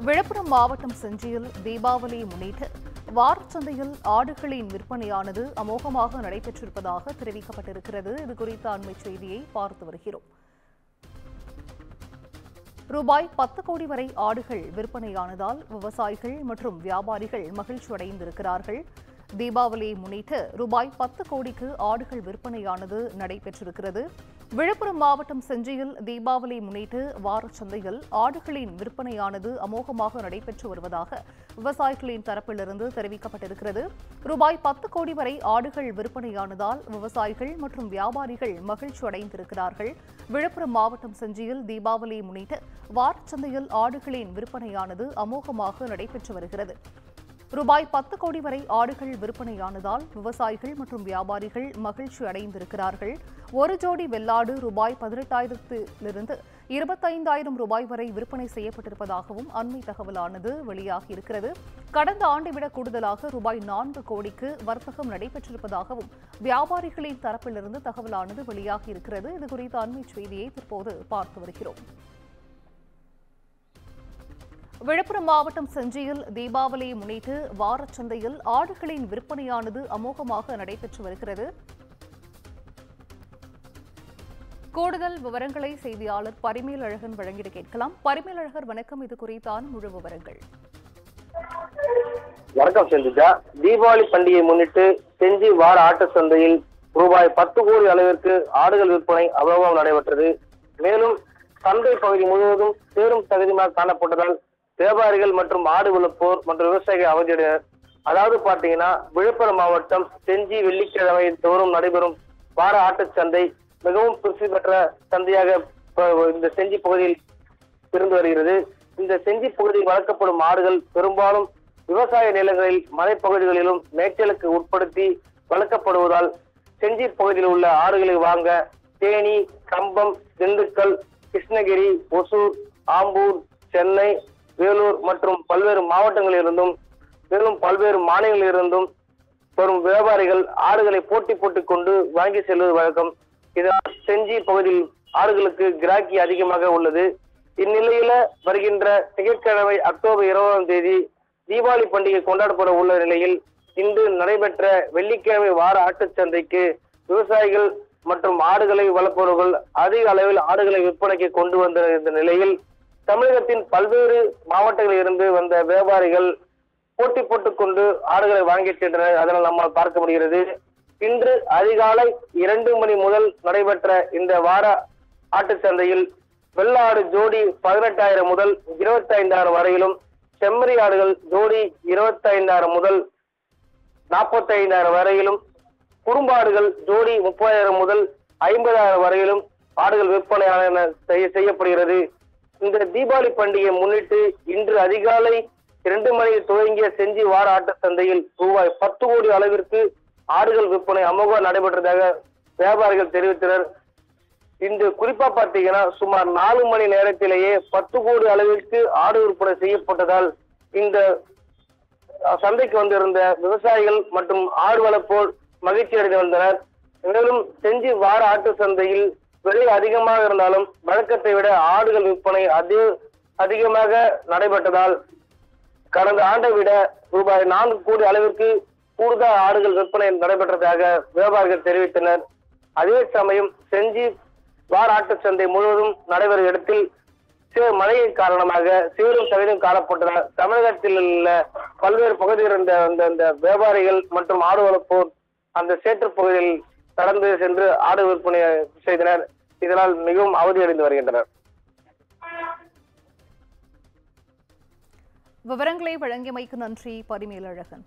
விழுப்புரம் மாவட்டம் செஞ்சியில் தீபாவளியை முன்னிட்டு வாரச்சந்தையில் ஆடுகளின் விற்பனையானது அமோகமாக நடைபெற்றிருப்பதாக தெரிவிக்கப்பட்டிருக்கிறது. இதுகுறித்த அண்மை செய்தியை பார்த்து வருகிறோம். ரூபாய் 10 கோடி வரை ஆடுகள் விற்பனையானதால் விவசாயிகள் மற்றும் வியாபாரிகள் மகிழ்ச்சி அடைந்திருக்கிறார்கள். தீபாவளியை முன்னிட்டு ரூபாய் 10 கோடிக்கு ஆடுகள் விற்பனையானது நடைபெற்றிருக்கிறது. விழுப்புரம் மாவட்டம் செஞ்சியில் தீபாவளியை முன்னிட்டு வாரச்சந்தையில் ஆடுகளின் விற்பனையானது அமோகமாக நடைபெற்று வருவதாக விவசாயிகளின் தரப்பிலிருந்து தெரிவிக்கப்பட்டிருக்கிறது. ரூபாய் 10 கோடி வரை ஆடுகள் விற்பனையானதால் விவசாயிகள் மற்றும் வியாபாரிகள் மகிழ்ச்சி அடைந்திருக்கிறார்கள். விழுப்புரம் மாவட்டம் செஞ்சியில் தீபாவளியை முன்னிட்டு வாரச்சந்தையில் ஆடுகளின் விற்பனையானது அமோகமாக நடைபெற்று வருகிறது. ரூபாய் 10 கோடி வரை ஆடுகள் விற்பனையானதால் விவசாயிகள் மற்றும் வியாபாரிகள் மகிழ்ச்சி அடைந்திருக்கிறார்கள். ஒரு ஜோடி வெள்ளாடு ரூபாய் 18,000 25,000 ரூபாய் வரை விற்பனை செய்யப்பட்டிருப்பதாகவும் அண்மை தகவலானது வெளியாகியிருக்கிறது. கடந்த ஆண்டை விட கூடுதலாக ரூபாய் 4 கோடிக்கு வர்த்தகம் நடைபெற்றிருப்பதாகவும் வியாபாரிகளின் தரப்பிலிருந்து தகவலானது வெளியாகியிருக்கிறது. இதுகுறித்த அண்மை செய்தியை தற்போது பார்த்து வருகிறோம். விழுப்புரம் மாவட்டம் செஞ்சியில் தீபாவளியை முன்னிட்டு வாரச்சந்தையில் ஆடுகளின் விற்பனையானது அமோகமாக நடைபெற்று வருகிறது. கூடுதல் விவரங்களை செய்தியாளர் பரிமேலழகன் வழங்கிட கேட்கலாம். பரிமேலழகர், வணக்கம். இது குறித்தான முழு விவரங்கள். வணக்கம் செந்திஜா. தீபாவளி பண்டிகையை முன்னிட்டு செஞ்சி வார ஆட்டு சந்தையில் ரூபாய் 10 கோடி அளவிற்கு ஆடுகள் விற்பனை அமோகம் நடைபெற்றது. மேலும் சந்தை பகுதி முழுவதும் சேரும் தகுதியாக காணப்பட்டதால் வியாபாரிகள் மற்றும் ஆடு வளர்ப்போர் மற்றும் விவசாயிகள் அவதியடைனர். அதாவது பாத்தீங்கன்னா, விழுப்புரம் மாவட்டம் செஞ்சி வெள்ளிக்கிழமை தோறும் நடைபெறும் வார ஆட்டுச் சந்தை மிகவும் பிரசித்தி பெற்ற சந்தையாக இந்த செஞ்சி பகுதியில் இருந்து வருகிறது. இந்த செஞ்சி பகுதியில் வளர்க்கப்படும் ஆடுகள் பெரும்பாலும் விவசாய நிலங்களில் மலைப்பகுதிகளிலும் மேய்ச்சலுக்கு உட்படுத்தி வளர்க்கப்படுவதால் செஞ்சி பகுதியில் உள்ள ஆடுகளை வாங்க தேனி, கம்பம், திண்டுக்கல், கிருஷ்ணகிரி, ஒசூர், ஆம்பூர், சென்னை, வேலூர் மற்றும் பல்வேறு மாவட்டங்களிலிருந்தும் மேலும் பல்வேறு மாநிலங்களிலிருந்தும் வரும் வியாபாரிகள் ஆடுகளை போட்டி போட்டுக் கொண்டு வாங்கி செல்வது வழக்கம். இதனால் செஞ்சி பகுதியில் ஆடுகளுக்கு கிராக்கி அதிகமாக உள்ளது. இந்நிலையில வருகின்ற திங்கட்கிழமை அக்டோபர் 20ஆம் தேதி தீபாவளி பண்டிகை கொண்டாடப்பட உள்ள நிலையில் இன்று நடைபெற்ற வெள்ளிக்கிழமை வார ஆட்டுச் சந்தைக்கு விவசாயிகள் மற்றும் ஆடுகளை வளர்ப்பவர்கள் அதிக அளவில் ஆடுகளை விற்பனைக்கு கொண்டு வந்த இந்த நிலையில் தமிழகத்தின் பல்வேறு மாவட்டங்களில் இருந்து வந்த வியாபாரிகள் போட்டி போட்டுக் கொண்டு ஆடுகளை வாங்கி சென்றனர். அதனால் நம்மால் பார்க்க முடிகிறது. இன்று அதிகாலை 2 மணி முதல் நடைபெற்ற இந்த வார ஆட்டுச் சந்தையில் வெள்ளாடு ஜோடி 18,000 முதல் 25,000 வரையிலும், செம்மறி ஆடுகள் ஜோடி 25,000 முதல் 45,000 வரையிலும், குறும்பாடுகள் ஜோடி 30,000 முதல் 50,000 வரையிலும் ஆடுகள் விற்பனை செய்யப்படுகிறது. இந்த தீபாவளி பண்டிகையை முன்னிட்டு இன்று அதிகாலை 2 மணியில் துவங்கிய செஞ்சி வார ஆட்டு சந்தையில் ரூபாய் 10 கோடி அளவிற்கு ஆடுகள் விற்பனை அமோக நடைபெற்றதாக வியாபாரிகள் தெரிவித்தனர். இன்று குறிப்பா பார்த்தீங்கன்னா, சுமார் 4 மணி நேரத்திலேயே 10 கோடி அளவிற்கு ஆடு விற்பனை செய்யப்பட்டதால் இந்த சந்தைக்கு வந்திருந்த விவசாயிகள் மற்றும் ஆடு வளர்ப்போர் மகிழ்ச்சி அடைந்து வந்தனர். மேலும் செஞ்சி வார ஆட்டு சந்தையில் விலை அதிகமாக இருந்தாலும் வழக்கத்தை விட ஆடுகள் விற்பனை அதிகமாக நடைபெற்றதால் கடந்த ஆண்டை விட ரூபாய் 4 கோடி அளவிற்கு கூடுதல் ஆடுகள் விற்பனை நடைபெற்றதாக வியாபாரிகள் தெரிவித்தனர். அதே சமயம் செஞ்சி வார ஆட்டு சந்தை முழுவதும் நடைபெறும் இடத்தில் மழையை காரணமாக சீரும் சகதியும் காணப்பட்டதால் தமிழகத்தில் உள்ள பல்வேறு பகுதியில் இருந்த வியாபாரிகள் மற்றும் ஆடு வளர்ப்போர் அந்த சேற்று பகுதியில் கடந்து சென்று ஆடு விற்பனை செய்தனர். இதனால் மிகவும் அவதியடைந்து வருகின்றனர். விவரங்களை வழங்கியமைக்கு நன்றி பரிமேலழகன்.